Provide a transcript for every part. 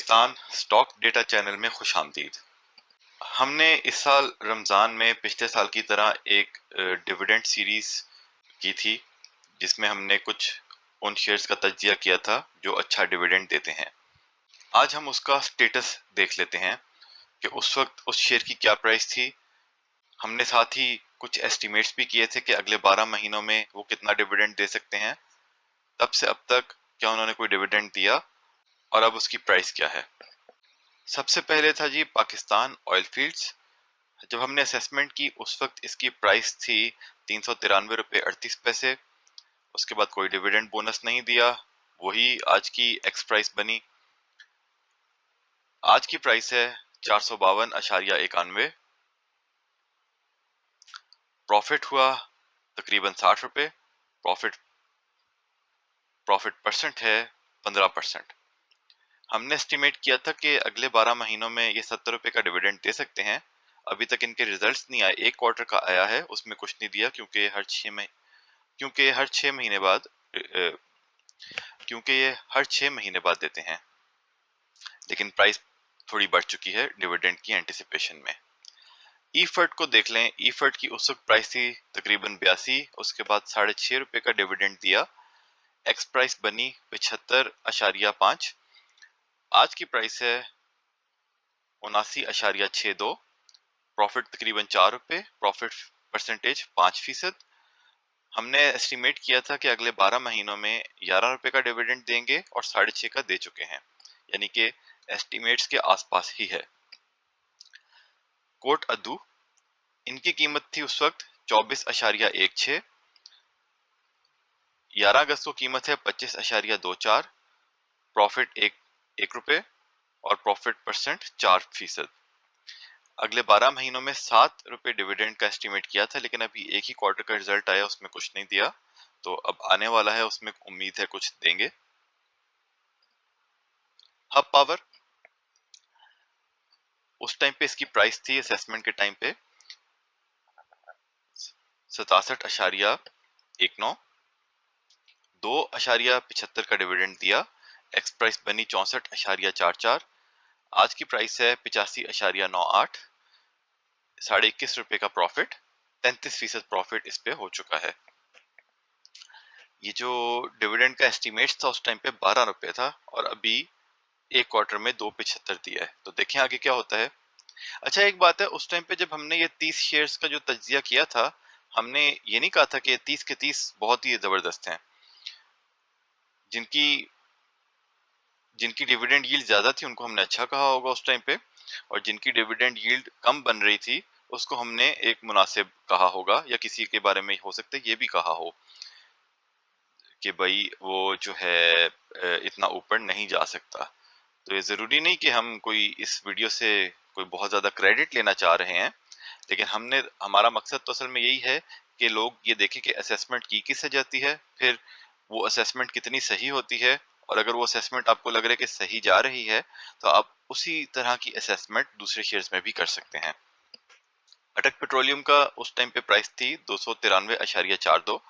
Pakistan stock data channel में खुशामदीद। हमने इस साल रमज़ान में पिछले साल की तरह एक डिविडेंड सीरीज की थी जिसमें हमने कुछ उन शेयर्स का तज्जिया किया था जो अच्छा डिविडेंड देते हैं। आज हम उसका स्टेटस देख लेते हैं कि उस वक्त उस शेयर की क्या प्राइस थी। हमने साथ ही कुछ एस्टिमेट्स भी किए थे कि अगले 12 महीनों में वो कितना डिविडेंड दे सकते हैं। तब से अब तक क्या उन्होंने कोई डिविडेंड दिया और अब उसकी प्राइस क्या है। सबसे पहले था जी पाकिस्तान ऑयल फील्ड्स। जब हमने असेसमेंट की उस वक्त इसकी प्राइस थी 393 रुपये 38 पैसे। उसके बाद कोई डिविडेंड बोनस नहीं दिया, वही आज की एक्स प्राइस बनी। आज की प्राइस है 452.91। प्रॉफिट हुआ तकरीबन 60 रुपये। प्रॉफिट परसेंट है 15%। हमने एस्टिमेट किया था कि अगले 12 महीनों में ये 70 रुपये का डिविडेंड दे सकते हैं। अभी तक इनके रिजल्ट्स नहीं आए, एक क्वार्टर का आया है, उसमें कुछ नहीं दिया क्योंकि ये हर 6 महीने बाद देते हैं। लेकिन प्राइस थोड़ी बढ़ चुकी है डिविडेंड की एंटिसिपेशन में। ईफर्ट को देख लें, ईफर्ट की उस वक्त प्राइस थी तकरीबन 82, उसके बाद 6.5 रुपये का डिविडेंड दिया। एक्स प्राइस बनी 75.5। आज की प्राइस है 79.62। प्रॉफिट तकरीबन 4 रुपये, प्रॉफिट परसेंटेज 5%। हमने एस्टिमेट किया था कि अगले 12 महीनों में 11 रुपये का डिविडेंड देंगे और 6.5 का दे चुके हैं, यानी कि एस्टिमेट्स के आसपास ही है। कोट अद्दू, इनकी कीमत थी उस वक्त 24.16। 11 अगस्त को कीमत है 25.24। प्रॉफिट एक रुपये और प्रॉफिट परसेंट 4%। अगले 12 महीनों में 7 रुपये डिविडेंड का एस्टिमेट किया था, लेकिन अभी एक ही क्वार्टर का रिजल्ट आया, उसमें कुछ नहीं दिया। तो अब आने वाला है, उसमें उम्मीद है कुछ देंगे। हब पावर, उस टाइम पे इसकी प्राइस थी असेसमेंट के टाइम पे 67.19। 2.75 का डिविडेंड दिया। एक्स प्राइस बनी 64.44। आज की प्राइस है 85.98। 21.5 रुपये का प्रॉफिट, 33% प्रॉफिट इस पे हो चुका है। ये जो डिविडेंड का एस्टिमेट था उस टाइम पे 12 रुपये था और अभी एक क्वार्टर में 2.75 दिया है। तो देखें आगे क्या होता है। अच्छा, एक बात है, उस टाइम पे जब हमने ये 30 शेयर्स का जो तज्जिया किया था, हमने ये नहीं कहा था कि 30 के 30 बहुत ही जबरदस्त हैं। जिनकी जिनकी डिविडेंड यील्ड ज्यादा थी उनको हमने अच्छा कहा होगा उस टाइम पे, और जिनकी डिविडेंड यील्ड कम बन रही थी उसको हमने एक मुनासिब कहा होगा, या किसी के बारे में हो सकता है ये भी कहा हो कि भाई वो जो है इतना ऊपर नहीं जा सकता। तो ये जरूरी नहीं कि हम कोई इस वीडियो से कोई बहुत ज्यादा क्रेडिट लेना चाह रहे हैं, लेकिन हमारा मकसद तो असल में यही है कि लोग ये देखें कि असेसमेंट की किससे जाती है, फिर वो असेसमेंट कितनी सही होती है, और अगर वो असेसमेंट आपको लग रहा है कि सही जा रही है तो आप उसी तरह की असेसमेंट दूसरे शेयर्स में भी कर सकते हैं। अटक पेट्रोलियम का उस टाइम पे प्राइस थी 293.42।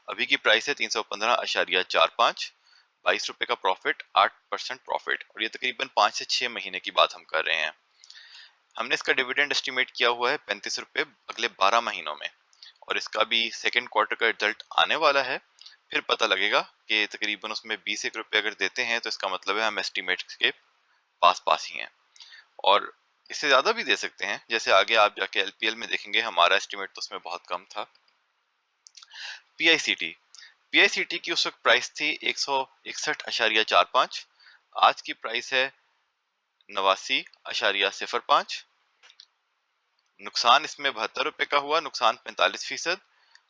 अभी की प्राइस है 315.45। 22 रुपए का प्रॉफिट, 8% प्रॉफिट, और ये तकरीबन 5 से 6 महीने की बात हम कर रहे हैं। हमने इसका डिविडेंड एस्टिमेट किया हुआ है 35 रुपए अगले 12 महीनों में, और इसका भी सेकेंड क्वार्टर का रिजल्ट आने वाला है, फिर पता लगेगा कि तकरीबन उसमें 20 रुपए अगर देते हैं तो इसका मतलब है हम एस्टिमेट के पास ही हैं, और इससे ज्यादा भी दे सकते हैं। जैसे आगे आप जाके एलपीएल में देखेंगे, हमारा एस्टिमेट तो उसमें बहुत कम था। पीआईसीटी की उस वक्त प्राइस थी 161.45। आज की प्राइस है 89.05। नुकसान इसमें 72 रुपए का हुआ, नुकसान 45%।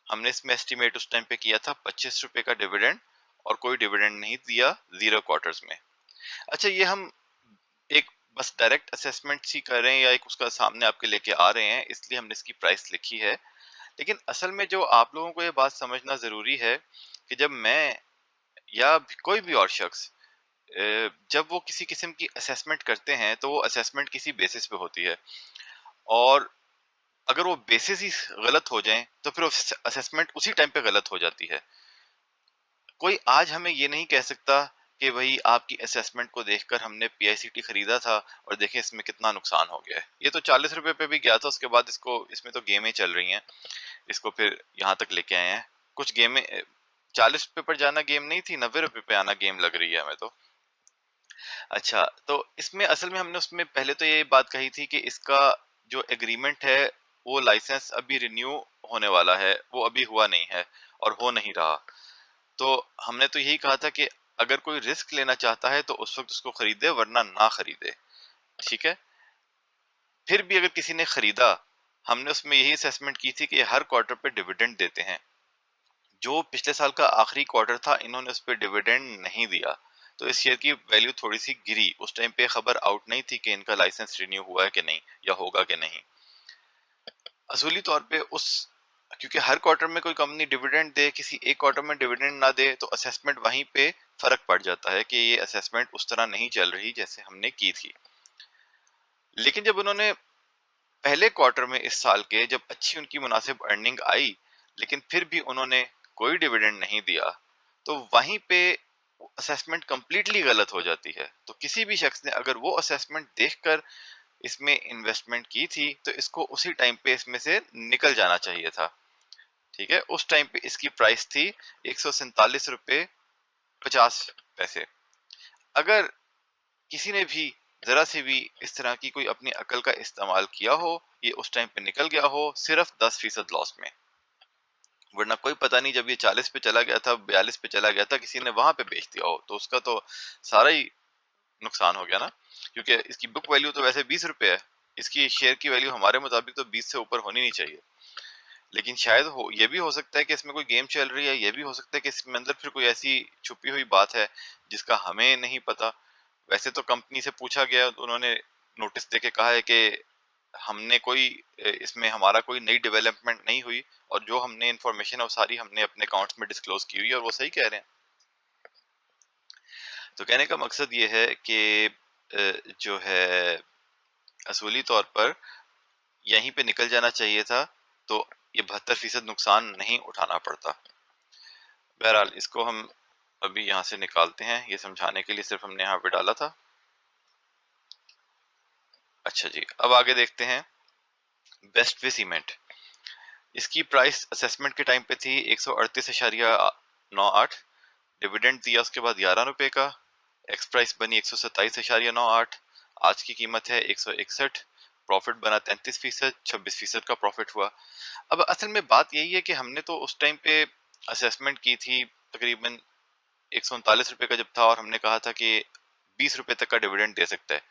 हमने इसमें एस्टिमेट उस टाइम पे किया था 25 रुपए का डिविडेंड, और कोई डिविडेंड नहीं दिया 0 क्वार्टर्स में। अच्छा, ये हम एक बस डायरेक्ट असेसमेंट सी कर रहे हैं या एक उसका सामने आपके लेके आ रहे हैं, इसलिए हमने इसकी प्राइस लिखी है। लेकिन असल में जो आप लोगों को ये बात समझना जरूरी है कि जब मैं या कोई भी और शख्स जब वो किसी किस्म की असेसमेंट करते हैं तो वो असेसमेंट किसी बेसिस पे होती है, और अगर वो बेसिस ही गलत हो जाए तो फिर असेसमेंट उसी टाइम पे गलत हो जाती है। कोई आज हमें ये नहीं कह सकता कि भाई आपकी असेसमेंट को देखकर हमने पीआईसीटी खरीदा था और देखें इसमें कितना नुकसान हो गया है। ये तो 40 रुपए पे भी गया था, उसके बाद इसमें तो गेमें चल रही हैं, इसको फिर यहाँ तक लेके आए हैं। कुछ गेमें 40 रुपए पर जाना गेम नहीं थी, 90 रुपए पे आना गेम लग रही है हमें तो। अच्छा, तो इसमें असल में हमने उसमें पहले तो ये बात कही थी कि इसका जो एग्रीमेंट है वो लाइसेंस अभी रिन्यू होने वाला है, वो अभी हुआ नहीं है और हो नहीं रहा। तो हमने तो यही कहा था कि अगर कोई रिस्क लेना चाहता है तो उस वक्त उसको खरीदे, वरना ना खरीदे। ठीक है, फिर भी अगर किसी ने खरीदा, हमने उसमें यही असेसमेंट की थी कि हर क्वार्टर पे डिविडेंड देते हैं। जो पिछले साल का आखिरी क्वार्टर था, इन्होंने उस पर डिविडेंड नहीं दिया, तो इस शेयर की वैल्यू थोड़ी सी गिरी। उस टाइम पे खबर आउट नहीं थी कि इनका लाइसेंस रिन्यू हुआ है कि नहीं या होगा कि नहीं। असूली तौर पे क्योंकि हर क्वार्टर में कोई कंपनी डिविडेंड दे, किसी एक क्वार्टर में डिविडेंड ना दे, तो असेसमेंट वहीं पे फर्क पड़ जाता है कि ये असेसमेंट उस तरह नहीं चल रही जैसे हमने की थी। लेकिन जब उन्होंने पहले क्वार्टर में इस साल के, जब अच्छी उनकी मुनासिब अर्निंग आई, लेकिन फिर भी उन्होंने कोई डिविडेंड नहीं दिया, तो वहीं पे असेसमेंट कंप्लीटली गलत हो जाती है। तो किसी भी शख्स ने अगर वो असेसमेंट देखकर इसमें इन्वेस्टमेंट की थी, तो इसको उसी टाइम पे इसमें से निकल जाना चाहिए था। ठीक है, उस टाइम पे इसकी प्राइस थी 147 रुपए 50 पैसे। अगर किसी ने भी जरा से भी इस तरह की कोई अपनी अकल का इस्तेमाल किया हो, ये उस टाइम पे निकल गया हो सिर्फ 10% लॉस में। वरना कोई पता नहीं, जब ये 40 पे चला गया था, 42 पे चला गया था, किसी ने वहां पे बेच दिया हो, तो उसका तो सारा ही नुकसान हो गया ना। क्योंकि इसकी बुक वैल्यू तो वैसे 20 रुपए है, इसकी शेयर की वैल्यू हमारे मुताबिक तो 20 से ऊपर होनी नहीं चाहिए। लेकिन शायद ये भी हो सकता है कि इसमें कोई गेम चल रही है, ये भी हो सकता है कि इसमें अंदर फिर कोई ऐसी छुपी हुई बात है जिसका हमें नहीं पता। वैसे तो कंपनी से पूछा गया तो उन्होंने नोटिस देके कहा है कि हमने कोई इसमें हमारा कोई नई डेवलपमेंट नहीं हुई, और जो हमने इंफॉर्मेशन है वो सारी हमने अपने अकाउंट्स में डिस्क्लोज की हुई है, और वो सही कह रहे हैं। तो कहने का मकसद ये है कि जो है असूली तौर पर यहीं पे निकल जाना चाहिए था, तो ये 72% नुकसान नहीं उठाना पड़ता। बहरहाल इसको हम अभी यहाँ से निकालते हैं, ये समझाने के लिए सिर्फ हमने यहाँ पे डाला था। अच्छा जी, अब आगे देखते हैं बेस्ट वे सीमेंट। इसकी प्राइस असेसमेंट के टाइम पे थी 138.98, डिविडेंड दिया उसके बाद 11 रुपए का, एक्स प्राइस बनी 127.98, आज की कीमत है 161, प्रॉफिट बना 33%, 26% का प्रॉफिट हुआ। अब असल में बात यही है कि हमने तो उस टाइम पे असेसमेंट की थी तकरीबन 139 रुपए का जब था, और हमने कहा था कि 20 रुपए तक का डिविडेंड दे सकता है।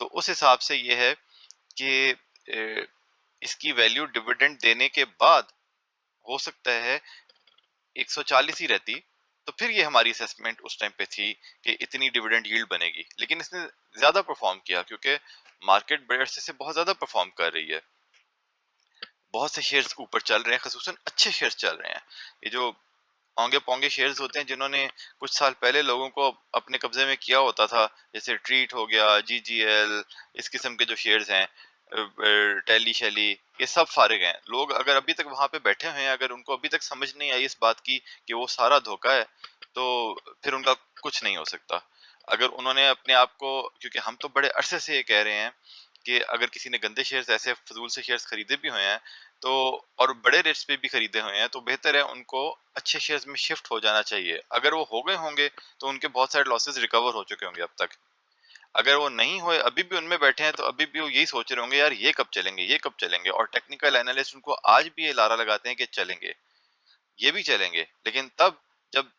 तो उस हिसाब से ये है कि इसकी वैल्यू डिविडेंड देने के बाद हो सकता है 140 ही रहती, तो फिर ये हमारी असेसमेंट उस टाइम पे थी कि इतनी डिविडेंड यील्ड बनेगी। लेकिन इसने ज्यादा परफॉर्म किया, क्योंकि मार्केट बड़े अरसे से बहुत ज्यादा परफॉर्म कर रही है, बहुत से शेयर्स ऊपर चल रहे हैं, खसूसन अच्छे शेयर्स चल रहे हैं। ये जो ओंगे पोंगे शेयर्स होते हैं जिन्होंने कुछ साल पहले लोगों को अपने कब्जे में किया होता था, जैसे ट्रीट हो गया, जीजीएल, इस किस्म के जो शेयर्स हैं, टेली शेली, ये सब फारिग हैं। लोग अगर अभी तक वहां पे बैठे हुए हैं, अगर उनको अभी तक समझ नहीं आई इस बात की कि वो सारा धोखा है, तो फिर उनका कुछ नहीं हो सकता। अगर उन्होंने अपने आप को, क्योंकि हम तो बड़े अरसे से ये कह रहे हैं कि अगर किसी ने गंदे शेयर्स, ऐसे फजूल से शेयर्स खरीदे भी हुए हैं, तो और बड़े रेट्स पे भी खरीदे हुए हैं, तो बेहतर है उनको अच्छे शेयर्स में शिफ्ट हो जाना चाहिए। अगर वो हो गए होंगे तो उनके बहुत सारे लॉसेस रिकवर हो चुके होंगे अब तक। अगर वो नहीं हुए, अभी भी उनमें बैठे हैं, तो अभी भी वो यही सोच रहे होंगे, यार ये कब चलेंगे, ये कब चलेंगे। और टेक्निकल एनालिस्ट उनको आज भी ये लारा लगाते हैं कि चलेंगे, ये भी चलेंगे, लेकिन तब जब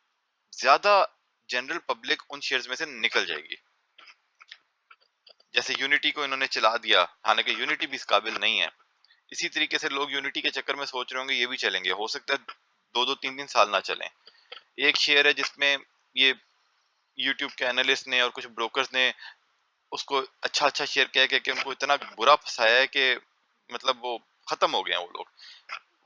ज्यादा जनरल पब्लिक उन शेयर्स में से निकल जाएगी। जैसे यूनिटी को इन्होंने चला दिया, हालांकि यूनिटी भी इस काबिल नहीं है। इसी तरीके से लोग यूनिटी के चक्कर में सोच रहे होंगे ये भी चलेंगे, हो सकता है 2-2 3-3 साल ना चलें। एक शेयर है जिसमें ये यूट्यूब के एनालिस्ट ने और कुछ ब्रोकर्स ने उसको अच्छा अच्छा शेयर कह के उनको इतना बुरा फंसाया है कि मतलब वो खत्म हो गए हैं वो लोग।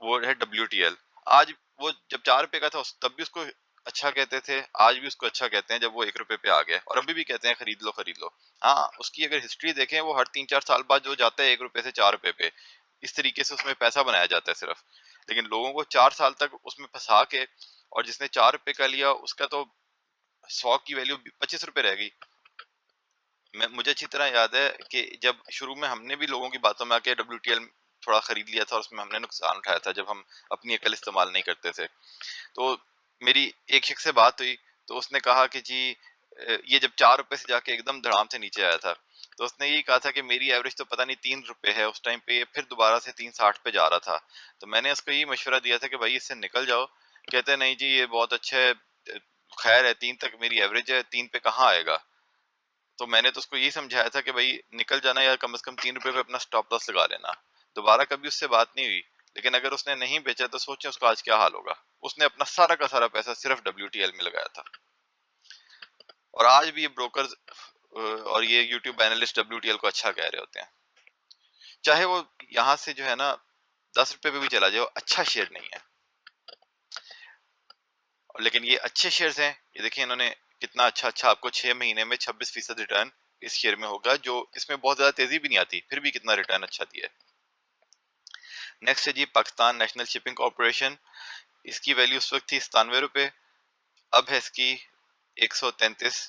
वो है WTL। आज वो जब 4 रुपए का था तब भी उसको अच्छा कहते थे, आज भी उसको अच्छा कहते हैं जब वो 1 रुपए पे आ गया, और अभी भी कहते हैं खरीद लो खरीद लो। हाँ, उसकी अगर हिस्ट्री देखें, वो हर 3-4 साल बाद जो जाता है 1 रुपए से 4 रुपए पे, इस तरीके से उसमें पैसा बनाया जाता है सिर्फ। लेकिन लोगों को 4 साल तक उसमें फंसा के, और जिसने 4 रुपए का लिया उसका तो 100 की वैल्यू 25 रुपए रह गई। मुझे अच्छी तरह याद है कि जब शुरू में हमने भी लोगों की बातों में आके WTL थोड़ा खरीद लिया था और उसमें हमने नुकसान उठाया था जब हम अपनी अकल इस्तेमाल नहीं करते थे। तो मेरी एक शख्स से बात हुई तो उसने कहा कि जी ये जब 4 रुपए से जाके एकदम धड़ाम से नीचे आया था तो उसने यही कहा था कि मेरी एवरेज तो पता नहीं 3 रुपए है, उस टाइम पे ये फिर दोबारा से 3.60 पे जा रहा था। तो मैंने उसको यही मशवरा दिया था कि भाई इससे निकल जाओ। कहते नहीं जी ये बहुत अच्छा है, खैर है 3 तक मेरी एवरेज है, 3 पे कहाँ आएगा। तो मैंने तो उसको यही समझाया था कि भाई निकल जाना या कम से कम 3 रुपए पे अपना स्टॉप लॉस लगा लेना। दोबारा कभी उससे बात नहीं हुई। लेकिन अगर उसने नहीं बेचा तो सोचे उसका आज क्या हाल होगा। उसने अपना सारा का सारा पैसा सिर्फ WTL में लगाया था। और आज भी ये ब्रोकर्स और ये यूट्यूब एनालिस्ट WTL को अच्छा कह रहे होते हैं, चाहे वो यहाँ से जो है ना 10 रुपए पे भी चला जाए, अच्छा शेयर नहीं है। लेकिन ये अच्छे शेयर्स हैं। ये देखिए इन्होंने कितना अच्छा आपको 6 महीने में 26% रिटर्न इस शेयर में होगा, जो इसमें बहुत ज्यादा तेजी भी नहीं आती, फिर भी कितना रिटर्न अच्छा दिया है। नेक्स्ट है जी पाकिस्तान नेशनल शिपिंग कॉर्पोरेशन। इसकी वैल्यू उस वक्त थी 97 रुपए, अब है इसकी 133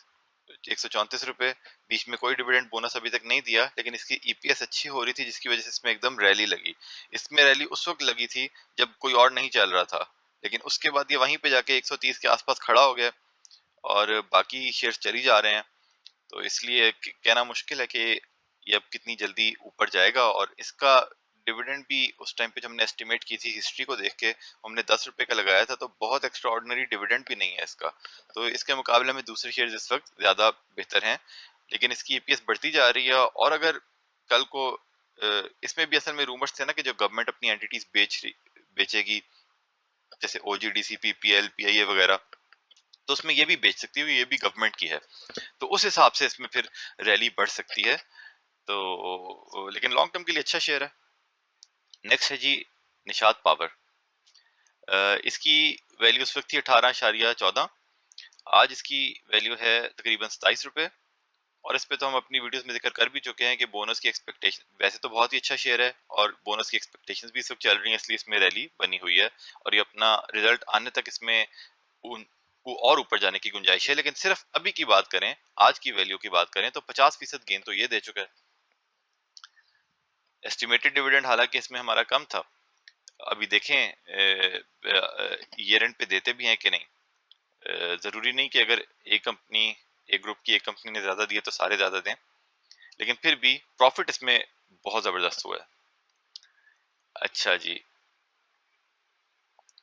134 रुपए। बीच में कोई डिविडेंड बोनस अभी तक नहीं दिया, लेकिन इसकी EPS अच्छी हो रही थी जिसकी वजह से इसमें एकदम रैली लगी। इसमें रैली उस वक्त लगी थी जब कोई और नहीं चल रहा था, लेकिन उसके बाद ये वहीं पे जाके 130 के आसपास खड़ा हो गया और बाकी शेयर्स चली जा रहे हैं। तो इसलिए कहना मुश्किल है कि ये अब कितनी जल्दी ऊपर जाएगा। और इसका डिविडेंड भी उस टाइम पे जब हमने एस्टिमेट की थी हिस्ट्री को देख के, हमने 10 रुपए का लगाया था, तो बहुत एक्स्ट्रा ऑर्डिनरी डिविडेंड भी नहीं है इसका। तो इसके मुकाबले में दूसरे शेयर इस वक्त ज्यादा बेहतर हैं, लेकिन इसकी EPS बढ़ती जा रही है। और अगर कल को इसमें भी असल में रूमर्स थे ना कि जो गवर्नमेंट अपनी एंटिटीज बेचेगी, जैसे OGDC PPL PIA वगैरह, तो उसमें ये भी बेच सकती है, ये भी गवर्नमेंट की है, तो उस हिसाब से इसमें फिर रैली बढ़ सकती है। तो लेकिन लॉन्ग टर्म के लिए अच्छा शेयर है। नेक्स्ट है जी निषाद पावर। इसकी वैल्यू उस वक्त थी 18.14, आज इसकी वैल्यू है तकरीबन 27 रुपए। और इस पे तो हम अपनी वीडियोस में जिक्र कर भी चुके हैं कि बोनस की एक्सपेक्टेशन, वैसे तो बहुत ही अच्छा शेयर है और बोनस की एक्सपेक्टेशंस भी इस वक्त चल रही हैं, इसलिए इसमें रैली बनी हुई है और ये अपना रिजल्ट आने तक इसमें और ऊपर जाने की गुंजाइश है। लेकिन सिर्फ अभी की बात करें, आज की वैल्यू की बात करें, तो 50% गेन तो ये दे चुका है। एस्टिमेटेड डिविडेंड हालांकि इसमें हमारा कम था, अभी देखें ईयर एंड पे देते भी हैं कि नहीं। जरूरी नहीं कि अगर एक कंपनी, एक ग्रुप की एक कंपनी ने ज्यादा दिए तो सारे ज्यादा दें, लेकिन फिर भी प्रॉफिट इसमें बहुत जबरदस्त हुआ है। अच्छा जी,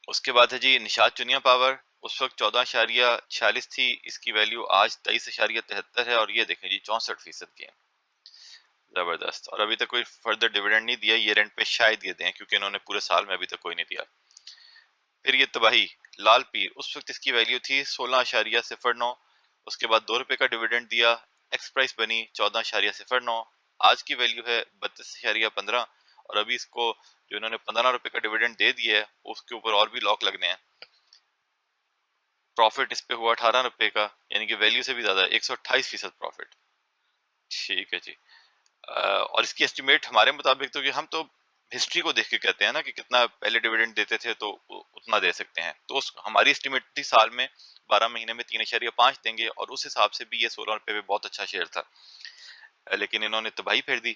उसके बाद है जी निषाद चुनिया पावर। उस वक्त 14.46 थी, इसकी वैल्यू आज 23.73 है और ये देखें जी 64% गेन, जबरदस्त। और अभी तक कोई फर्दर डिविडेंड नहीं दिया, ईयर एंड पे शायद ये दें क्योंकि इन्होंने पूरे साल में अभी तक कोई नहीं दिया। फिर ये तबाही लाल पीर, उस वक्त इसकी वैल्यू थी 16.09, उसके बाद 2 रुपए का डिविडेंड दिया, एक्स प्राइस बनी 14.09, आज की वैल्यू है 32.15। और अभी इसको जो इन्होंने 15 रुपए का डिविडेंड दे दिया है उसके ऊपर और भी लॉक लगने हैं। प्रॉफिट इस पे हुआ 18 रुपए का, यानी कि वैल्यू से भी ज्यादा 128% प्रॉफिट। ठीक है जी। और इसकी एस्टिमेट हमारे मुताबिक तो कि हम तो हिस्ट्री को देख के कहते हैं ना कि कितना पहले डिविडेंड देते थे तो उतना दे सकते हैं, तो हमारी एस्टिमेट थी साल में 12 महीने में 3.5 देंगे और उस हिसाब से भी ये 16 रुपए पे बहुत अच्छा शेयर था। लेकिन इन्होंने तबाही फेर दी।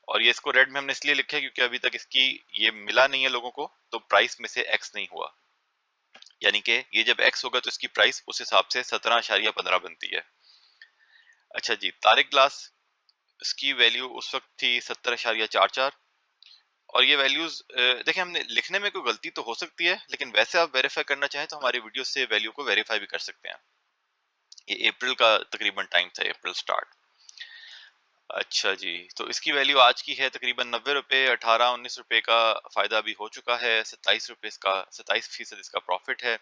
और ये इसको रेड में हमने इसलिए लिखा है क्योंकि अभी तक इसकी ये मिला नहीं है लोगों को, तो प्राइस में से एक्स नहीं हुआ, यानी कि ये जब एक्स होगा तो इसकी प्राइस उस हिसाब से 17.15 बनती है। अच्छा जी, तारिक ग्लास, इसकी वैल्यू उस वक्त थी 70.44। और ये वैल्यूज देखिए हमने लिखने में कोई गलती तो हो सकती है, लेकिन वैसे आप वेरीफाई करना चाहें तो हमारी वीडियो से वैल्यू को वेरीफाई भी कर सकते हैं। ये अप्रैल का तकरीबन टाइम था, अप्रैल स्टार्ट। अच्छा जी, तो इसकी वैल्यू आज की है तकरीबन 90 रुपए, 18-19 रुपए का फायदा भी हो चुका है, 27 रुपए इसका 27% इसका प्रॉफिट है।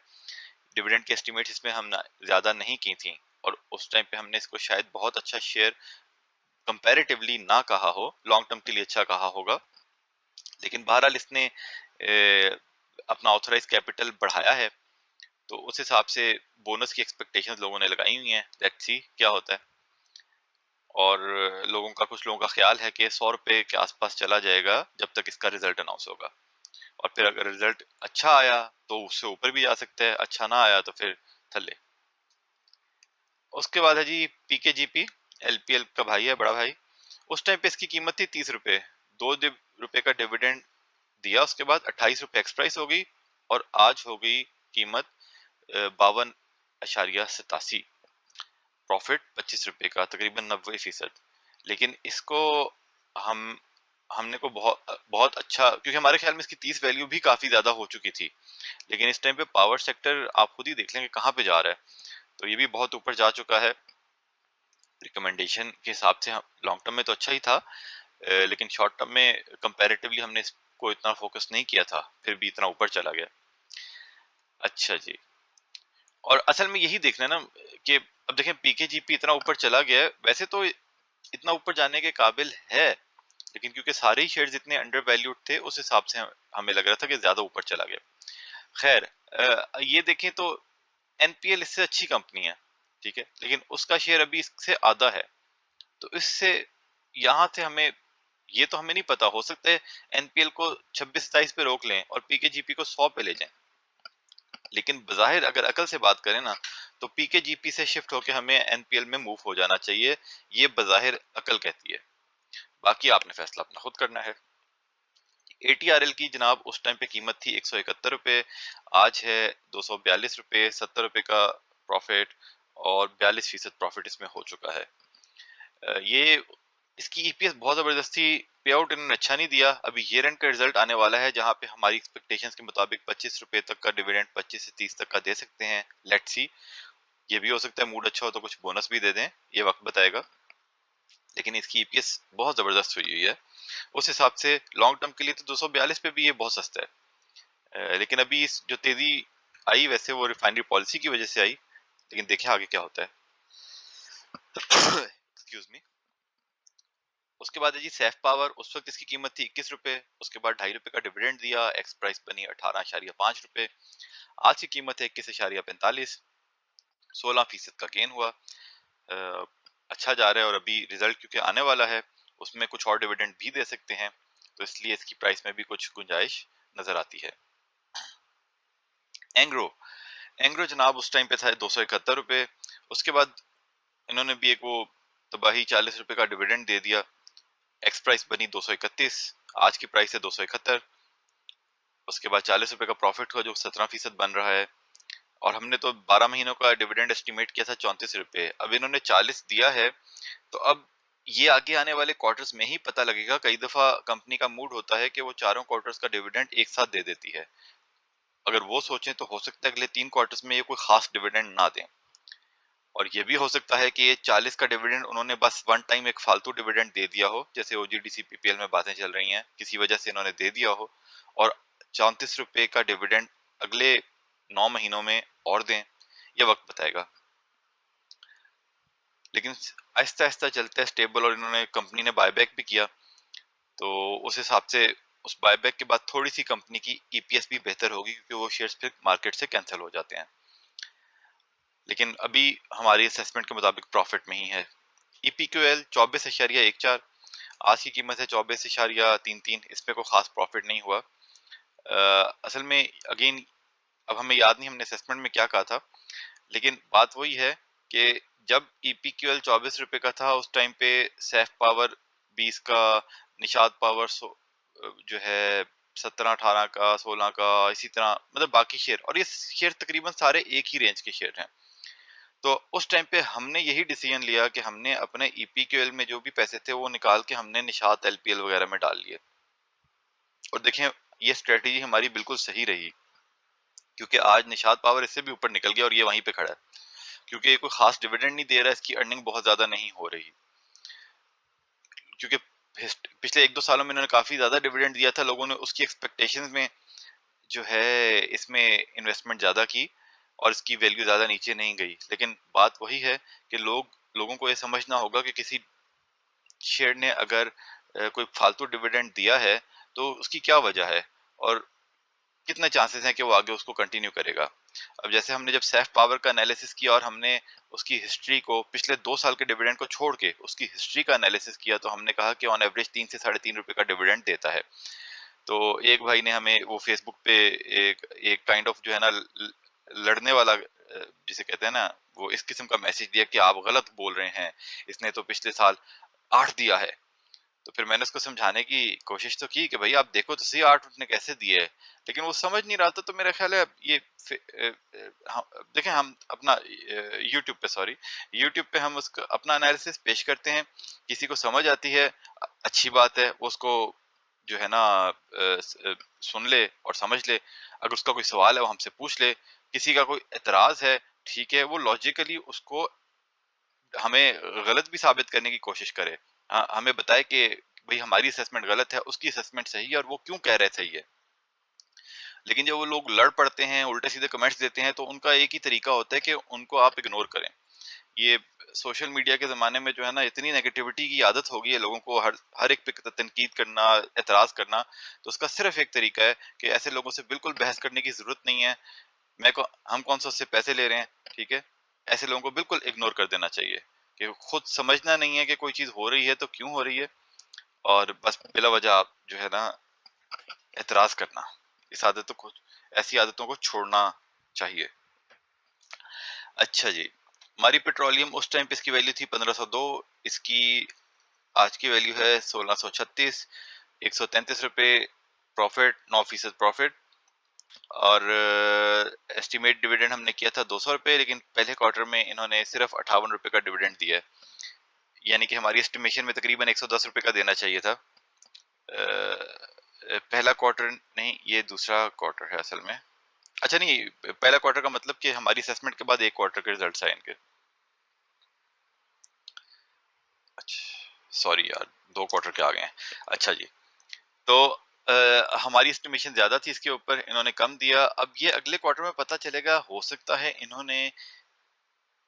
डिविडेंड की एस्टिमेट इसमें हम ज्यादा नहीं की थी और उस टाइम पे हमने इसको शायद बहुत अच्छा शेयर कंपैरेटिवली ना कहा हो, लॉन्ग टर्म के लिए अच्छा कहा होगा। लेकिन बहरहाल इसने अपना ऑथराइज कैपिटल बढ़ाया है, तो उस हिसाब से बोनस की एक्सपेक्टेशंस लोगों ने लगाई हुई हैं, लेट्स सी क्या होता है। और लोगों का, कुछ लोगों का ख्याल है कि 100 रुपए के आसपास चला जाएगा जब तक इसका रिजल्ट अनाउंस होगा, और फिर अगर रिजल्ट अच्छा आया तो उससे ऊपर भी जा सकता है, अच्छा ना आया तो फिर थल्ले। उसके बाद है जी पीकेजीपी, एलपीएल का भाई है, बड़ा भाई। उस टाइम पे इसकी कीमत थी 30 रुपए, 2 रुपए का डिविडेंड दिया, उसके बाद 28 रुपए एक्स हो गई, और आज हो गई कीमत 52.87, प्रॉफिट 25 रुपए का, तकरीबन 90%। लेकिन इसको हम हमने को बहुत बहुत अच्छा, क्योंकि हमारे ख्याल में इसकी 30 वैल्यू भी काफी ज्यादा हो चुकी थी, लेकिन इस टाइम पे पावर सेक्टर आप खुद ही देख लेंगे कहाँ पे जा रहा है, तो ये भी बहुत ऊपर जा चुका है। रिकमेंडेशन के हिसाब से लॉन्ग टर्म में तो अच्छा ही था, लेकिन शॉर्ट टर्म में कंपैरेटिवली हमने इसको इतना फोकस नहीं किया था, फिर भी इतना ऊपर चला गया। अच्छा जी, और असल में यही देखना है ना कि अब देखें पीकेजीपी इतना ऊपर चला गया है, वैसे तो इतना ऊपर जाने के काबिल है, लेकिन क्योंकि सारे ही शेयर्स इतने अंडर वैल्यूड थे, उस हिसाब से हमें लग रहा था कि ज्यादा ऊपर चला गया। खैर, ये देखें तो एनपीएल इससे अच्छी कंपनी है, ठीक है, लेकिन उसका शेयर अभी इससे आधा है, तो इससे यहाँ से हमें, ये तो हमें नहीं पता, हो सकता है एनपीएल को 26-27 पे रोक लें और पीकेजीपी को 100 पे ले जाएं, लेकिन बजाहिर अगर अकल से बात करें ना, तो पीकेजीपी से शिफ्ट होकर हमें एनपीएल में मूव हो जाना चाहिए, ये बजाहिर अकल कहती है, बाकी आपने फैसला अपना खुद करना है। एटीआरएल की जनाब उस टाइम पे कीमत थी 171 रुपए, आज है 242 रुपए, 70 रुपए का प्रॉफिट, और 42% प्रॉफिट इसमें हो चुका है। ये इसकी ईपीएस बहुत जबरदस्ती पे आउट इन्होंने अच्छा नहीं दिया। अभी ईयर एंड का रिजल्ट आने वाला है, जहां पे हमारी एक्सपेक्टेशंस के मुताबिक 25 रुपए तक का डिविडेंड, 25 से 30 तक का दे सकते हैं, लेट्स सी। ये भी हो सकता है मूड अच्छा हो तो कुछ बोनस भी दे दें, ये वक्त बताएगा, लेकिन इसकी ईपीएस बहुत जबरदस्त हुई है। उस हिसाब से लॉन्ग टर्म के लिए तो 242 पे भी ये बहुत सस्ता है, लेकिन अभी इस जो तेजी आई, वैसे वो रिफाइनरी पॉलिसी की वजह से आई, लेकिन देखें आगे क्या होता है। Excuse me. उसके बाद है जी सैफ पावर, उस वक्त इसकी कीमत थी 21 रुपए, उसके बाद 2.5 रुपए का डिविडेंड दिया, एक्स प्राइस बनी 18.5 रुपए, आज की कीमत है 21.45, 16% का गेन हुआ। अच्छा जा रहा है, और अभी रिजल्ट क्योंकि आने वाला है, उसमें कुछ और डिविडेंड भी दे सकते हैं, तो इसलिए इसकी प्राइस में भी कुछ गुंजाइश नजर आती है। एंग्रो, एंग्रो जनाब उस टाइम पे था 271 रुपए, उसके बाद इन्होंने भी एक वो तबाही 40 रुपए का डिविडेंड दे दिया, एक्स प्राइस बनी 231, आज की प्राइस है 271, उसके बाद 40 रुपए का प्रॉफिट हुआ जो 17% बन रहा है, और हमने तो 12 महीनों का डिविडेंड एस्टिमेट किया था 34 रुपए, अब इन्होंने 40 दिया है, तो अब ये आगे आने वाले क्वार्टर्स में ही पता लगेगा। कई दफा कंपनी का मूड होता है कि वो चारों क्वार्टर्स का डिविडेंड एक साथ दे देती है, अगर वो सोचें तो हो सकता है अगले 3 क्वार्टर्स में ये कोई खास डिविडेंड ना दें, और ये भी हो सकता है कि ये 40 का डिविडेंड उन्होंने बस वन टाइम एक फालतू डिविडेंड दे दिया हो, जैसे ओजीडीसी पीपीएल में बातें चल रही हैं, किसी वजह से इन्होंने दे दिया हो, और 34 रुपए का डिविडेंड अगले 9 महीनों में और दें, ये वक्त बताएगा। लेकिन आहिस्ता आहिस्ता चलते हैं स्टेबल, और इन्होंने, कंपनी ने बायबैक भी किया, तो उस हिसाब से उस बायबैक के बाद थोड़ी सी कंपनी की ईपीएस भी बेहतर होगी, क्योंकि वो शेयर्स फिर मार्केट से कैंसिल हो जाते हैं, लेकिन अभी हमारी असेसमेंट के मुताबिक प्रॉफिट में ही है। ईपीक्यूएल 24.14, आज की कीमत है 24.33, इसमें कोई खास प्रॉफिट नहीं हुआ। असल में अगेन अब हमें याद नहीं हमने असेसमेंट में क्या कहा था, लेकिन बात वही है कि जब ईपीक्यूएल 24 रुपए का था, उस टाइम पे सैफ पावर 20 का, निषाद पावर जो है 17-18 का, 16 का, इसी तरह मतलब बाकी शेयर, और ये शेयर तकरीबन सारे एक ही रेंज के शेयर हैं। तो उस टाइम पे हमने यही डिसीजन लिया कि हमने अपने ईपीक्यूएल में जो भी पैसे थे वो निकाल के हमने निशात एलपीएल वगैरह में डाल लिए, और देखें ये स्ट्रेटेजी हमारी बिल्कुल सही रही, क्योंकि आज निशात पावर इससे भी ऊपर निकल गया और ये वहीं पे खड़ा है, क्योंकि ये कोई खास डिविडेंड नहीं दे रहा है, इसकी अर्निंग बहुत ज्यादा नहीं हो रही, क्योंकि पिछले 1-2 सालों में इन्होंने काफी ज्यादा डिविडेंड दिया था, लोगों ने उसकी एक्सपेक्टेशंस में जो है इसमें इन्वेस्टमेंट ज्यादा की, और इसकी वैल्यू ज्यादा नीचे नहीं गई। लेकिन बात वही है कि लोगों को ये समझना होगा कि किसी शेयर ने अगर कोई फालतू डिविडेंड दिया है तो उसकी क्या वजह है, और कितने चांसेस हैं कि वो आगे उसको कंटिन्यू करेगा। अब जैसे हमने जब सैफ पावर का एनालिसिस किया और हमने उसकी हिस्ट्री को, पिछले 2 साल के डिविडेंड को छोड़ के उसकी हिस्ट्री का एनालिसिस किया, तो हमने कहा कि ऑन एवरेज 3 से 3.5 रुपए का डिविडेंड देता है। तो एक भाई ने हमें वो फेसबुक पे एक एक काइंड ऑफ जो है ना लड़ने वाला, जिसे कहते हैं ना वो इस किस्म का मैसेज दिया कि आप गलत बोल रहे हैं, इसने तो पिछले साल 8 दिया है। तो फिर मैंने उसको समझाने की कोशिश तो की कि भाई आप देखो तो सही 8 उसने कैसे दिए है, लेकिन वो समझ नहीं रहा था। तो मेरा ख्याल है ये देखें, हम अपना यूट्यूब पे, सॉरी, यूट्यूब पे हम उसका अपना एनालिसिस पेश करते हैं, किसी को समझ आती है अच्छी बात है, वो उसको जो है ना सुन ले और समझ ले। अगर उसका कोई सवाल है वो हमसे पूछ ले, किसी का कोई एतराज है, ठीक है, वो लॉजिकली उसको हमें गलत भी साबित करने की कोशिश करे, हमें बताए कि भाई हमारी असेसमेंट गलत है, उसकी असेसमेंट सही है और वो क्यों कह रहे सही है। लेकिन जब वो लोग लड़ पड़ते हैं, उल्टे सीधे कमेंट्स देते हैं, तो उनका एक ही तरीका होता है कि उनको आप इग्नोर करें। ये सोशल मीडिया के ज़माने में जो है ना, इतनी नेगेटिविटी की आदत हो गई है लोगों को, हर हर एक पे तनकीद करना, एतराज़ करना। तो उसका सिर्फ एक तरीका है कि ऐसे लोगों से बिल्कुल बहस करने की ज़रूरत नहीं है। हम कौन सा उससे पैसे ले रहे हैं, ठीक है? ऐसे लोगों को बिल्कुल इग्नोर कर देना चाहिए कि खुद समझना नहीं है कि कोई चीज़ हो रही है तो क्यों हो रही है, और बस बिला वजह आप जो है ना एतराज़ करना। इस आदतों को ऐसी आदतों को छोड़ना चाहिए। अच्छा जी, हमारी पेट्रोलियम उस टाइम पे इसकी वैल्यू थी 1502, इसकी आज की वैल्यू है 1636, 133 रुपये प्रॉफिट, 9% प्रॉफिट। और एस्टिमेट डिविडेंड हमने किया था 200 रुपये, लेकिन पहले क्वार्टर में इन्होंने सिर्फ 58 रुपये का डिविडेंड दिया है, यानी कि हमारी एस्टिमेशन में तकरीबन 110 रुपये का देना चाहिए था। पहला क्वार्टर नहीं, ये दूसरा क्वार्टर है असल में। अच्छा नहीं, पहला क्वार्टर का मतलब कि हमारी असेसमेंट के बाद एक क्वार्टर के रिजल्ट्स आए इनके। अच्छा सॉरी यार, 2 क्वार्टर के आ गए हैं। अच्छा जी, तो हमारी एस्टिमेशन ज्यादा थी, इसके ऊपर इन्होंने कम दिया। अब ये अगले क्वार्टर में पता चलेगा, हो सकता है इन्होंने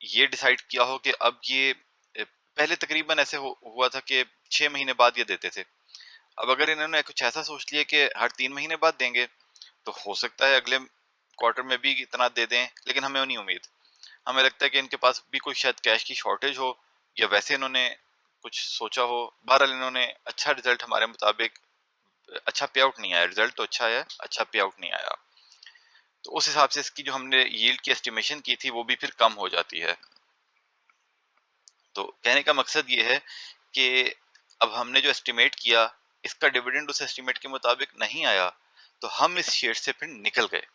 ये डिसाइड किया हो कि अब ये पहले तकरीबन ऐसे हुआ था कि 6 महीने बाद ये देते थे। अब अगर इन्होंने कुछ ऐसा सोच लिया कि हर 3 महीने बाद देंगे, तो हो सकता है अगले क्वार्टर में भी इतना दे दें, लेकिन हमें नहीं उम्मीद। हमें लगता है कि इनके पास भी कोई शायद कैश की शॉर्टेज हो, या वैसे इन्होंने कुछ सोचा हो। बहरहाल इन्होंने अच्छा रिजल्ट हमारे मुताबिक, अच्छा पे आउट नहीं आया, रिजल्ट तो अच्छा है, अच्छा पे आउट नहीं आया। तो उस हिसाब से इसकी जो हमने यील्ड की एस्टिमेशन की थी वो भी फिर कम हो जाती है। तो कहने का मकसद ये है कि अब हमने जो एस्टिमेट किया, इसका डिविडेंड उस एस्टिमेट के मुताबिक नहीं आया, तो हम इस शेयर से फिर निकल गए।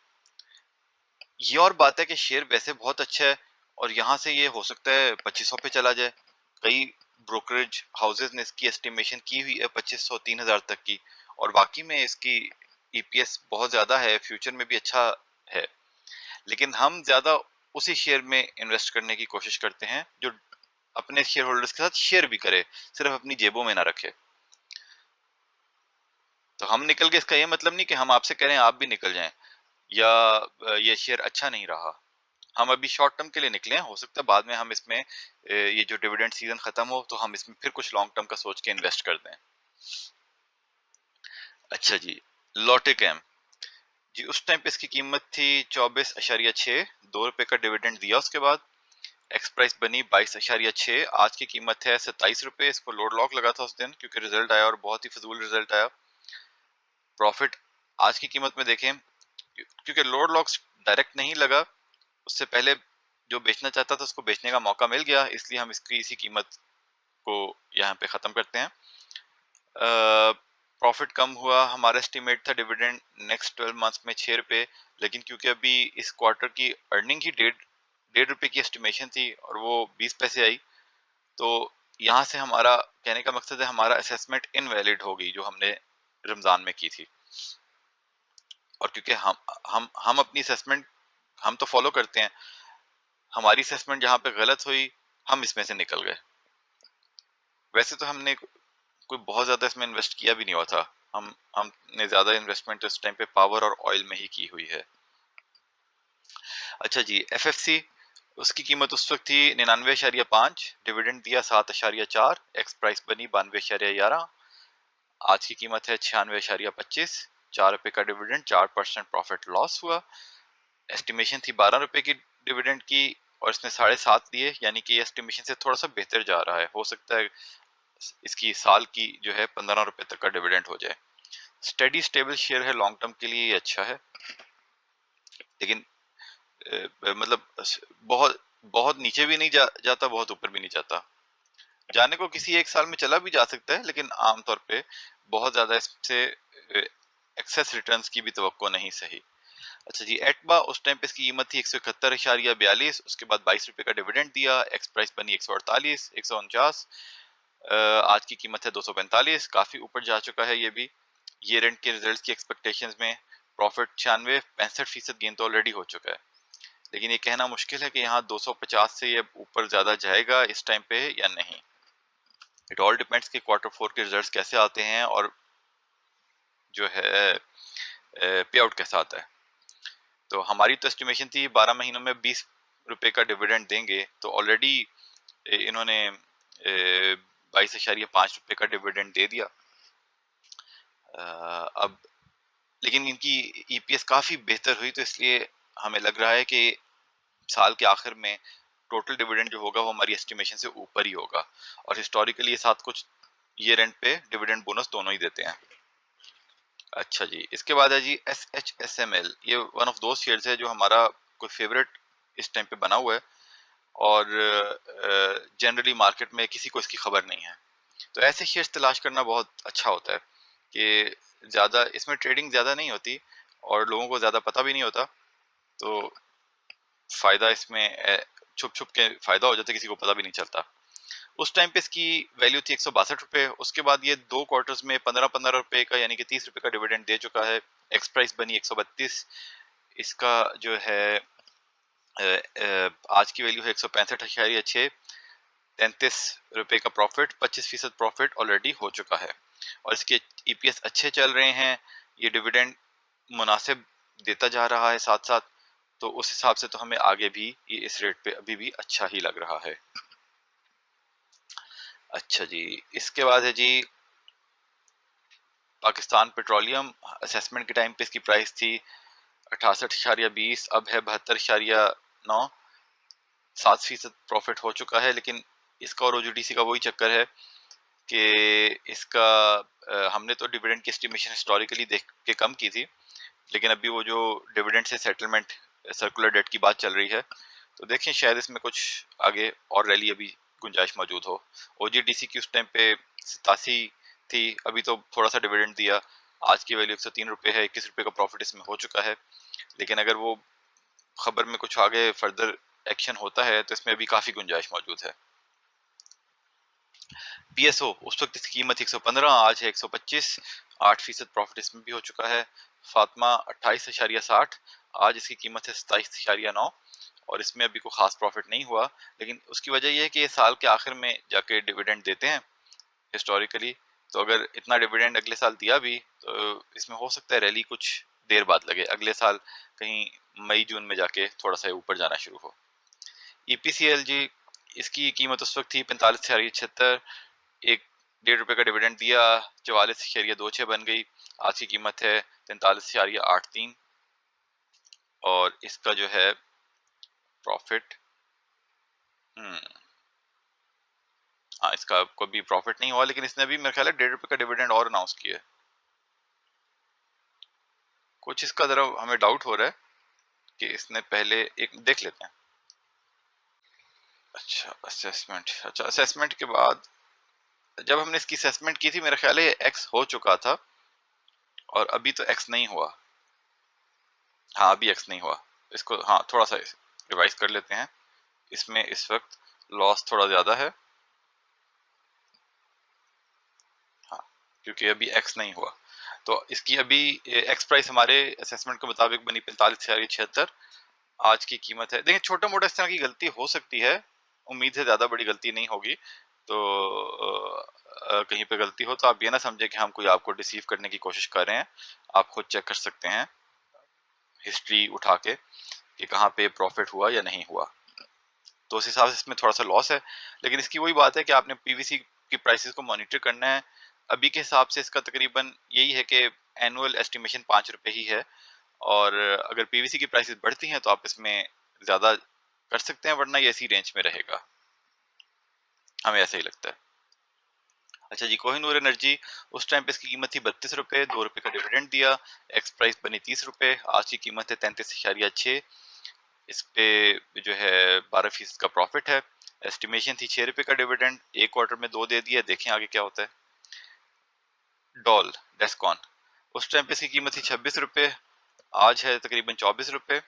ये और बात है कि शेयर वैसे बहुत अच्छा है, और यहाँ से ये हो सकता है 2500 पे चला जाए। कई ब्रोकरेज हाउसेज ने इसकी एस्टिमेशन की हुई है 2500 3000 तक की, और बाकी में इसकी ईपीएस बहुत ज्यादा है, फ्यूचर में भी अच्छा है। लेकिन हम ज्यादा उसी शेयर में इन्वेस्ट करने की कोशिश करते हैं जो अपने शेयर होल्डर्स के साथ शेयर भी करे, सिर्फ अपनी जेबों में ना रखे। तो हम निकल गए, इसका ये मतलब नहीं कि हम आपसे कह रहे हैं आप भी निकल जाएं, या ये शेयर अच्छा नहीं रहा। हम अभी शॉर्ट टर्म के लिए निकले हैं, हो सकता है बाद में हम इसमें ये जो डिविडेंड सीजन खत्म हो तो हम इसमें फिर कुछ लॉन्ग टर्म का सोच के इन्वेस्ट कर दें। अच्छा जी, लॉटेकैम जी, उस टाइम पे इसकी कीमत थी 24.6, 2 रुपए का डिविडेंड दिया उसके बाद। एक्स प्राइस बनी 22.6, आज की कीमत है 27 रुपए। इसको लोड लॉक लगा था उस दिन क्योंकि रिजल्ट आया और बहुत ही फजूल रिजल्ट आया। प्रॉफिट आज की कीमत में देखें, क्योंकि लोड लॉक डायरेक्ट नहीं लगा, उससे पहले जो बेचना चाहता था उसको बेचने का मौका मिल गया, इसलिए हम इसकी इसी कीमत को यहाँ पे खत्म करते हैं। प्रॉफिट कम हुआ, हमारा एस्टिमेट था डिविडेंड नेक्स्ट 12 मंथ्स में 6 रुपए, लेकिन क्योंकि अभी इस क्वार्टर की अर्निंग ही 1.5 रुपए की एस्टिमेशन थी और वो 20 पैसे आई, तो यहाँ से हमारा कहने का मकसद है हमारा असेसमेंट इनवैलिड हो गई जो हमने रमजान में की थी। और क्योंकि हम अपनी असेसमेंट हम तो फॉलो करते हैं, हमारी असेसमेंट जहाँ पे गलत हुई हम इसमें से निकल गए। वैसे तो हमने कोई बहुत ज्यादा इसमें इन्वेस्ट किया भी नहीं हुआ था, हमने ज्यादा इन्वेस्टमेंट इस टाइम पे पावर और ऑयल में ही की हुई है। अच्छा जी, एफएफसी, उसकी कीमत उस वक्त थी 99.5, डिविडेंड दिया 7.4, एक्स प्राइस बनी 92.11, आज की कीमत है 96.25, 4 रुपए का डिविडेंड, 4% प्रॉफिट लॉस हुआ। एस्टिमेशन थी 12 रुपए की डिविडेंड की, और इसने 7.5 दिए, यानी कि एस्टिमेशन से थोड़ा सा बेहतर जा रहा है। हो सकता है इसकी साल की जो है 15 रुपए तक का डिविडेंड हो जाए। स्टेडी स्टेबल शेयर है, लॉन्ग टर्म के लिए ये अच्छा है, लेकिन मतलब बहुत बहुत नीचे भी नहीं जाता, बहुत ऊपर भी नहीं जाता। जाने को किसी एक साल में चला भी जा सकता है, लेकिन आमतौर पे बहुत ज्यादा इससे एक्सेस रिटर्न्स की भी तवक्को नहीं सही। अच्छा जी, एटबा उस टाइम पे इसकी कीमत थी 171.42, उसके बाद 22 रुपए का डिविडेंड दिया, एक्स प्राइस बनी 148, 149, आज की कीमत है 245, काफी ऊपर जा चुका है ये भी। ईयर एंड के रिजल्ट्स की एक्सपेक्टेशंस में प्रॉफिट 96-65% गेन तो ऑलरेडी हो चुका है, लेकिन ये कहना मुश्किल है कि यहाँ 250 से ये ऊपर ज्यादा जाएगा इस टाइम पे या नहीं। इट ऑल डिपेंड्स कि क्वार्टर 4 के रिजल्ट्स कैसे आते हैं और जो है पे आउट कैसा आता है। तो हमारी तो एस्टिमेशन थी 12 महीनों में 20 रुपए का डिविडेंड देंगे, तो ऑलरेडी इन्होंने 22.5 रुपए का डिविडेंड दे दिया। अब लेकिन इनकी ईपीएस काफी बेहतर हुई, तो इसलिए हमें लग रहा है कि साल के आखिर में टोटल डिविडेंड जो होगा वो हमारी एस्टिमेशन से ऊपर ही होगा। और हिस्टोरिकली ये साथ कुछ ईयर एंड पे डिविडेंड बोनस दोनों ही देते हैं। अच्छा जी, इसके बाद है जी SHSML। ये वन ऑफ दो शेयर्स है जो हमारा कोई फेवरेट इस टाइम पे बना हुआ है, और जनरली मार्केट में किसी को इसकी खबर नहीं है। तो ऐसे शेयर्स तलाश करना बहुत अच्छा होता है कि ज्यादा इसमें ट्रेडिंग ज्यादा नहीं होती और लोगों को ज्यादा पता भी नहीं होता, तो फायदा इसमें छुप छुप के फायदा हो जाता है, किसी को पता भी नहीं चलता। उस टाइम पे इसकी वैल्यू थी 162 रुपए, उसके बाद ये 2 क्वार्टर्स में 15-15 रुपए का यानी कि 30 रुपए का डिविडेंड दे चुका है। एक्स प्राइस बनी 132, इसका जो है आज की वैल्यू है 165.6, 33 रुपए का प्रॉफिट, 25% प्रॉफिट ऑलरेडी हो चुका है, और इसके ईपीएस अच्छे चल रहे हैं, ये डिविडेंड मुनासिब देता जा रहा है साथ साथ, तो उस हिसाब से तो हमें आगे भी ये इस रेट पे अभी भी अच्छा ही लग रहा है। अच्छा जी, इसके बाद है जी पाकिस्तान पेट्रोलियम। असेसमेंट के टाइम पे इसकी प्राइस थी 68.20, अब है 72.9, 7% प्रॉफिट हो चुका है। लेकिन इसका और ओजीडीसी का वही चक्कर है कि इसका हमने तो डिविडेंड की एस्टिमेशन हिस्टोरिकली देख के कम की थी, लेकिन अभी वो जो डिविडेंड से सेटलमेंट सर्कुलर डेट की बात चल रही है, तो देखें शायद इसमें कुछ आगे और रैली अभी गुंजाइश मौजूद हो। ओजीडीसी की उस टाइम पे 87 थी, अभी तो थोड़ा सा डिविडेंड दिया, आज की वैल्यू 103 रुपए है, 21 रुपए का प्रॉफिट इसमें हो चुका है। लेकिन अगर वो खबर में कुछ आगे फर्दर एक्शन होता है तो इसमें अभी काफी गुंजाइश मौजूद है। पीएसओ उस वक्त इसकी कीमत 115, आज है 125, 8% प्रॉफिट इसमें भी हो चुका है। फातिमा 28.60, आज इसकी कीमत है 27.9, और इसमें अभी कोई खास प्रॉफिट नहीं हुआ, लेकिन उसकी वजह यह है कि ये साल के आखिर में जाके डिविडेंड देते हैं हिस्टोरिकली, तो अगर इतना डिविडेंड अगले साल दिया भी तो इसमें हो सकता है रैली कुछ देर बाद लगे, अगले साल कहीं मई जून में जाके थोड़ा सा ऊपर जाना शुरू हो। ईपीसीएल जी, इसकी कीमत उस वक्त थी 45.76, एक 1.5 रुपए का डिविडेंड दिया, 44.26 बन गई, आज की कीमत है 43.83, और इसका जो है प्रॉफिट हाँ, इसका कोई भी प्रॉफिट नहीं हुआ, लेकिन इसने भी मेरे ख्याल है 1.5 रुपए का डिविडेंड और अनाउंस किया है। कुछ इसका जरा हमें डाउट हो रहा है कि इसने पहले एक देख लेते हैं। अच्छा असेसमेंट के बाद जब हमने इसकी असेसमेंट की थी मेरा ख्याल है एक्स हो चुका था, और अभी तो एक्स नहीं हुआ। हाँ, अभी एक्स नहीं हुआ, इसको हाँ थोड़ा सा रिवाइज कर लेते हैं। इसमें इस वक्त लॉस थोड़ा ज्यादा है, हाँ, क्योंकि अभी एक्स नहीं हुआ। तो इसकी अभी एक्स प्राइस हमारे असेसमेंट के मुताबिक बनी 45.76, आज की कीमत है। देखिए छोटा मोटा इस तरह की गलती हो सकती है, उम्मीद है ज्यादा बड़ी गलती नहीं होगी, तो कहीं पे गलती हो तो आप ये ना समझे कि हम कोई आपको डिसीव करने की कोशिश कर रहे हैं, आप खुद चेक कर सकते हैं हिस्ट्री उठा के कि कहाँ पे प्रॉफिट हुआ या नहीं हुआ। तो उस हिसाब से इसमें थोड़ा सा लॉस है, लेकिन इसकी वही बात है कि आपने पीवीसी की प्राइसेस को मॉनिटर करना है। अभी के हिसाब से इसका तकरीबन यही है कि एनुअल एस्टिमेशन 5 रुपए ही है, और अगर पीवीसी की प्राइसेस बढ़ती हैं तो आप इसमें ज्यादा कर सकते हैं, वरना ये इसी रेंज में रहेगा, हमें ऐसा ही लगता है। अच्छा जी, कोहिनूर एनर्जी, उस टाइम पे इसकी कीमत थी 32 रुपए, 2 रुपए का डिविडेंड दिया, एक्स प्राइस बनी 30 रुपए, आज की कीमत है 33.6, इस पे जो है 12% का प्रॉफिट है। एस्टिमेशन थी 6 रुपए का डिविडेंड, एक क्वार्टर में 2 दे दिया, देखें आगे क्या होता है। डॉल डेस्कॉन, उस टाइम पे इसकी कीमत थी 26 रुपए, आज है तकरीबन 24 रुपए।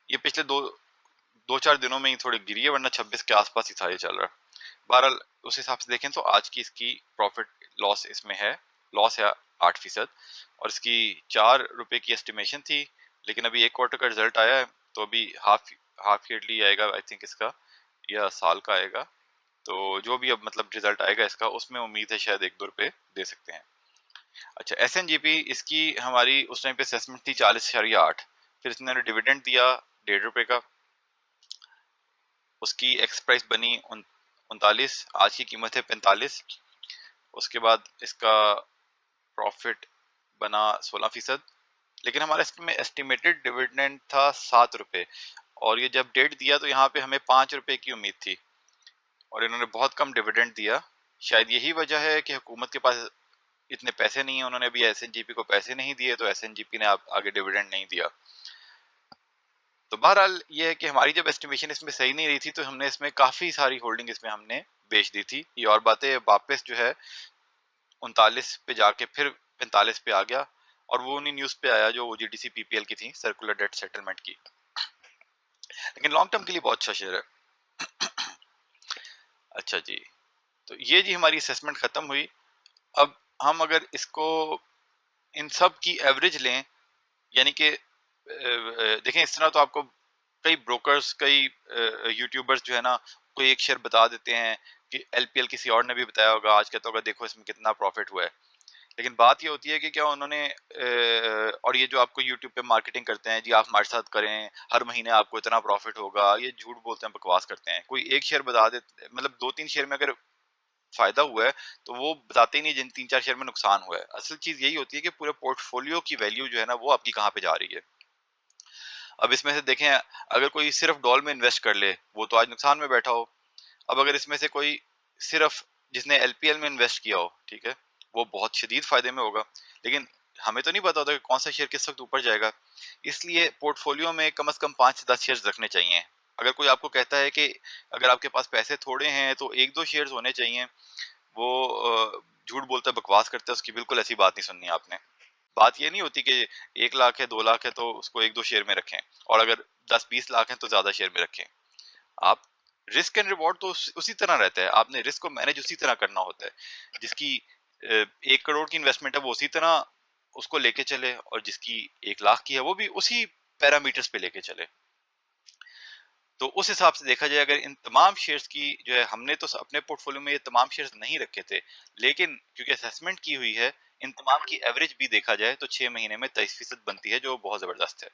ये पिछले दो चार दिनों में ही थोड़ी गिरी है, वरना 26 के आसपास ही था ये चल रहा है। बहरहाल उस हिसाब से देखें तो आज की इसकी प्रॉफिट लॉस इसमें है, लॉस है 8%, और इसकी 4 रुपए की एस्टिमेशन थी, लेकिन अभी एक क्वार्टर का रिजल्ट आया है, तो अभी हाफ ईयरली आएगा आई थिंक इसका, या साल का आएगा, तो जो भी अब मतलब रिजल्ट आएगा इसका, उसमें उम्मीद है शायद 1-2 रुपए दे सकते हैं। अच्छा, SNGP इसकी हमारी उस टाइम पे असेसमेंट थी 40.8, फिर इसने डिविडेंड दिया 1.5 रुपए का, उसकी एक्स प्राइस बनी 39, आज की कीमत है 45। उसके बाद इसका प्रॉफिट बना 16%, लेकिन हमारा इसमें एस्टिमेटेड डिविडेंड था 7 रुपए, और ये जब डेट दिया तो यहाँ पे हमें 5 रुपए की उम्मीद थी, और इन्होंने बहुत कम डिविडेंड दिया। शायद यही वजह है कि हुकूमत के पास इतने पैसे नहीं है, उन्होंने अभी SNGP को पैसे नहीं दिए, तो SNGP ने आगे डिविडेंड नहीं दिया। तो बहरहाल ये है कि हमारी जब एस्टिमेशन इसमें सही नहीं रही थी, तो हमने इसमें काफी सारी होल्डिंग इसमें हमने बेच दी थी। ये और बातें वापस जो है 39 पे जाके फिर 45 पे आ गया, और वो उन्हीं न्यूज पे आया जो OGDC PPL की थी, सर्कुलर डेट सेटलमेंट की, लेकिन लॉन्ग टर्म के लिए बहुत अच्छा शेयर है। अच्छा जी, तो ये जी हमारी असेसमेंट खत्म हुई। अब हम अगर इसको इन सब की एवरेज लें, यानी कि देखें, इस तरह तो आपको कई ब्रोकर्स, कई यूट्यूबर्स जो है ना, कोई एक शेयर बता देते हैं कि LPL किसी और ने भी बताया होगा, आज कहता होगा देखो इसमें कितना प्रॉफिट हुआ है, लेकिन बात ये होती है कि क्या उन्होंने और ये जो आपको यूट्यूब पे मार्केटिंग करते हैं जी, आप हमारे साथ करें, हर महीने आपको इतना प्रॉफिट होगा, ये झूठ बोलते हैं, बकवास करते हैं। कोई एक शेयर बता दे, मतलब 2-3 शेयर में अगर फायदा हुआ है तो वो बताते ही नहीं जिन 3-4 शेयर में नुकसान हुआ है। असल चीज यही होती है कि पूरे पोर्टफोलियो की वैल्यू जो है ना, वो आपकी कहाँ पे जा रही है। अब इसमें से देखें, अगर कोई सिर्फ डॉल में इन्वेस्ट कर ले, वो तो आज नुकसान में बैठा हो। अब अगर इसमें से कोई सिर्फ जिसने LPL में इन्वेस्ट किया हो, ठीक है, वो बहुत शदीद फायदे में होगा, लेकिन हमें तो नहीं पता होता कि कौन सा शेयर किस वक्त ऊपर जाएगा। इसलिए पोर्टफोलियो में कम से कम 5 से 10 शेयर रखने चाहिए। अगर कोई आपको कहता है कि अगर आपके पास पैसे थोड़े हैं तो 1-2 शेयर होने चाहिए, वो झूठ बोलता है, बकवास करता है, उसकी बिल्कुल ऐसी बात नहीं सुननी आपने। बात ये नहीं होती कि 1 लाख है, 2 लाख है तो उसको 1-2 शेयर में रखें, और अगर 10-20 लाख है तो ज्यादा शेयर में रखें। आप रिस्क एंड रिवॉर्ड तो उसी तरह रहता है, आपने रिस्क को मैनेज उसी तरह करना होता है। जिसकी 1 करोड़ की इन्वेस्टमेंट है वो उसी तरह उसको लेके चले, और जिसकी 1 लाख की है वो भी उसी पैरामीटर्स पे लेके चले। तो उस हिसाब से देखा जाए, अगर इन तमाम शेयर्स की जो है, हमने तो अपने पोर्टफोलियो में ये तमाम शेयर्स नहीं रखे थे, लेकिन क्योंकि असेसमेंट की हुई है, इन तमाम की एवरेज भी देखा जाए तो 6 महीने में 23% बनती है, जो बहुत जबरदस्त है।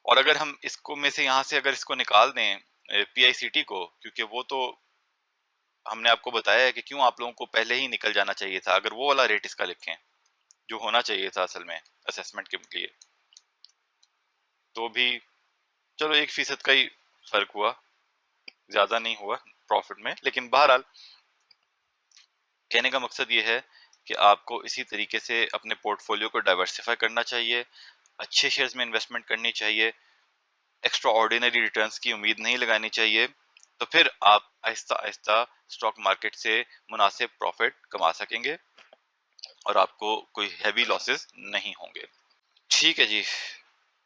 और अगर हम इसको में से यहाँ से अगर इसको निकाल दें PICT को, क्योंकि वो तो हमने आपको बताया है कि क्यों आप लोगों को पहले ही निकल जाना चाहिए था, अगर वो वाला रेट इसका लिखें जो होना चाहिए था असल में असेसमेंट के लिए, तो भी चलो 1% का ही फर्क हुआ, ज्यादा नहीं हुआ प्रॉफिट में। लेकिन बहरहाल कहने का मकसद ये है कि आपको इसी तरीके से अपने पोर्टफोलियो को डाइवर्सिफाई करना चाहिए, अच्छे शेयर्स में इन्वेस्टमेंट करनी चाहिए, एक्स्ट्रा ऑर्डिनरी रिटर्न्स की उम्मीद नहीं लगानी चाहिए, तो फिर आप आहिस्ता आहिस्ता स्टॉक मार्केट से मुनासिब प्रॉफिट कमा सकेंगे और आपको कोई हैवी लॉसेस नहीं होंगे। ठीक है जी,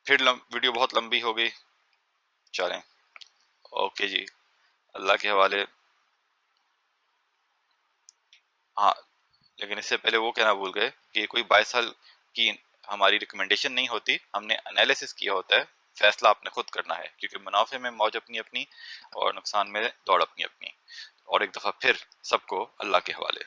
फिर वीडियो बहुत लंबी हो गई, चलें, ओके जी, अल्लाह के हवाले। हाँ, लेकिन इससे पहले वो कहना भूल गए कि कोई 22 साल की हमारी रिकमेंडेशन नहीं होती, हमने एनालिसिस किया होता है, फैसला आपने खुद करना है, क्योंकि मुनाफे में मौज अपनी अपनी और नुकसान में दौड़ अपनी अपनी। और एक दफा फिर सबको अल्लाह के हवाले।